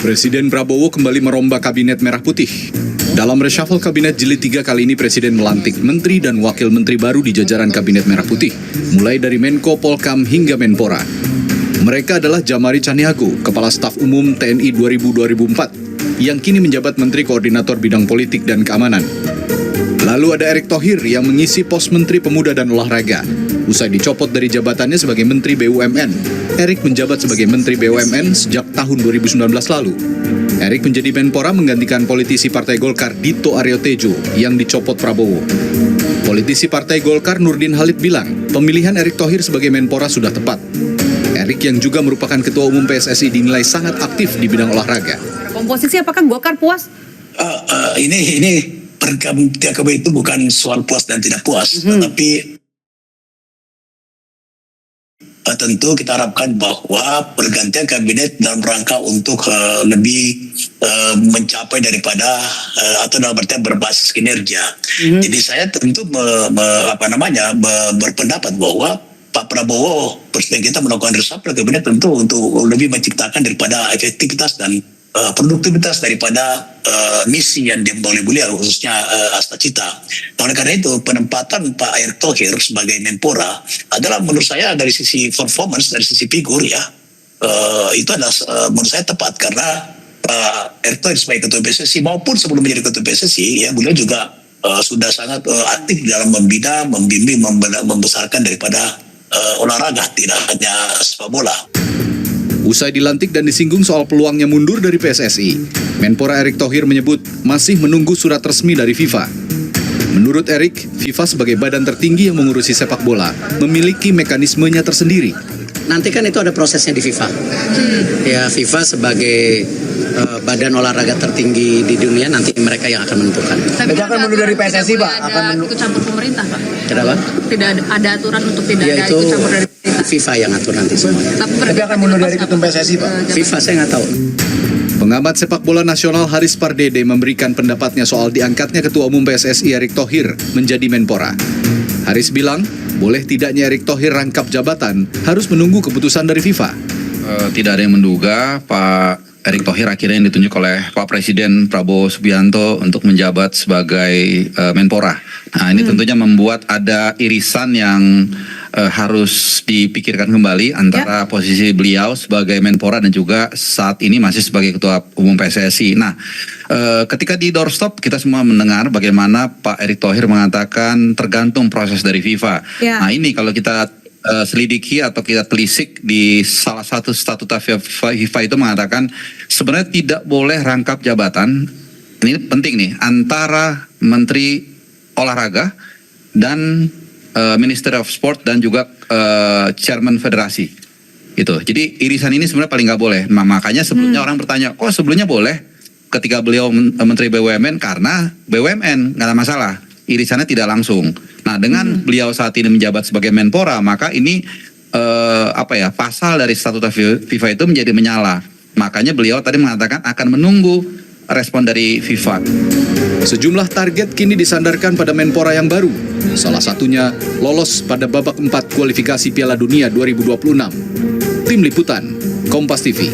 Presiden Prabowo kembali merombak Kabinet Merah Putih. Dalam reshuffle Kabinet Jilid 3 kali ini, Presiden melantik Menteri dan Wakil Menteri baru di jajaran Kabinet Merah Putih, mulai dari Menko Polkam hingga Menpora. Mereka adalah Jamari Caniago, Kepala Staf Umum TNI 2000-2004, yang kini menjabat Menteri Koordinator Bidang Politik dan Keamanan. Lalu ada Erick Thohir yang mengisi pos Menteri Pemuda dan Olahraga. Usai dicopot dari jabatannya sebagai Menteri BUMN, Erick menjabat sebagai Menteri BUMN sejak tahun 2019 lalu. Erick menjadi Menpora menggantikan politisi Partai Golkar Dito Aryo Tejo yang dicopot Prabowo. Politisi Partai Golkar Nurdin Halid bilang, pemilihan Erick Thohir sebagai Menpora sudah tepat. Erick yang juga merupakan Ketua Umum PSSI dinilai sangat aktif di bidang olahraga. Komposisi apakah Golkar puas? Ini TKB itu bukan soal puas dan tidak puas, tetapi tentu kita harapkan bahwa pergantian kabinet dalam rangka untuk lebih mencapai daripada atau dalam artian berbasis kinerja. Jadi saya tentu berpendapat bahwa Pak Prabowo, Presiden kita melakukan reshuffle kabinet tentu untuk lebih menciptakan daripada efektivitas dan produktivitas daripada misi yang dimulai beliau, khususnya Asta Cita. Oleh karena itu, penempatan Pak Erick Thohir sebagai Menpora adalah menurut saya dari sisi performance, dari sisi figur ya, itu adalah menurut saya tepat karena Erick Thohir sebagai Ketua PSSI maupun sebelum menjadi Ketua PSSI, ya beliau juga sudah sangat aktif dalam membina, membimbing, membesarkan daripada olahraga, tidak hanya sepak bola. Usai dilantik dan disinggung soal peluangnya mundur dari PSSI, Menpora Erick Thohir menyebut masih menunggu surat resmi dari FIFA. Menurut Erick, FIFA sebagai badan tertinggi yang mengurusi sepak bola memiliki mekanismenya tersendiri. Nanti kan itu ada prosesnya di FIFA. Ya, FIFA sebagai badan olahraga tertinggi di dunia, nanti mereka yang akan menentukan. Tapi akan mundur dari PSSI, Pak? Akan ikut campur pemerintah, Pak. Kenapa? Tidak ada aturan untuk tidak Ya, ada itu ikut campur dari pemerintah. FIFA yang atur nanti semuanya. Tapi akan mundur dari ketum PSSI, Pak? FIFA saya nggak tahu. Pengamat sepak bola nasional Haris Pardede memberikan pendapatnya soal diangkatnya Ketua Umum PSSI Erick Thohir menjadi Menpora. Haris bilang, boleh tidaknya Erick Thohir rangkap jabatan harus menunggu keputusan dari FIFA. Tidak ada yang menduga Pak Erick Thohir akhirnya ditunjuk oleh Pak Presiden Prabowo Subianto untuk menjabat sebagai Menpora. Nah, ini tentunya membuat ada irisan yang harus dipikirkan kembali antara posisi beliau sebagai Menpora dan juga saat ini masih sebagai Ketua Umum PSSI. Nah, ketika di doorstop kita semua mendengar bagaimana Pak Erick Thohir mengatakan tergantung proses dari FIFA. Nah, ini kalau kita selidiki atau kita telisik di salah satu statuta FIFA itu mengatakan sebenarnya tidak boleh rangkap jabatan, ini penting nih, antara Menteri Olahraga dan Ministry of Sport dan juga Chairman Federasi itu. Jadi irisan ini sebenarnya paling nggak boleh. Nah, makanya sebelumnya orang bertanya, kok sebelumnya boleh ketika beliau Menteri BUMN, karena BUMN nggak ada masalah, irisannya tidak langsung. Nah, dengan beliau saat ini menjabat sebagai Menpora, maka ini pasal dari statuta FIFA itu menjadi menyala. Makanya beliau tadi mengatakan akan menunggu respon dari FIFA. Sejumlah target kini disandarkan pada Menpora yang baru. Salah satunya lolos pada babak 4 kualifikasi Piala Dunia 2026. Tim Liputan, Kompas TV.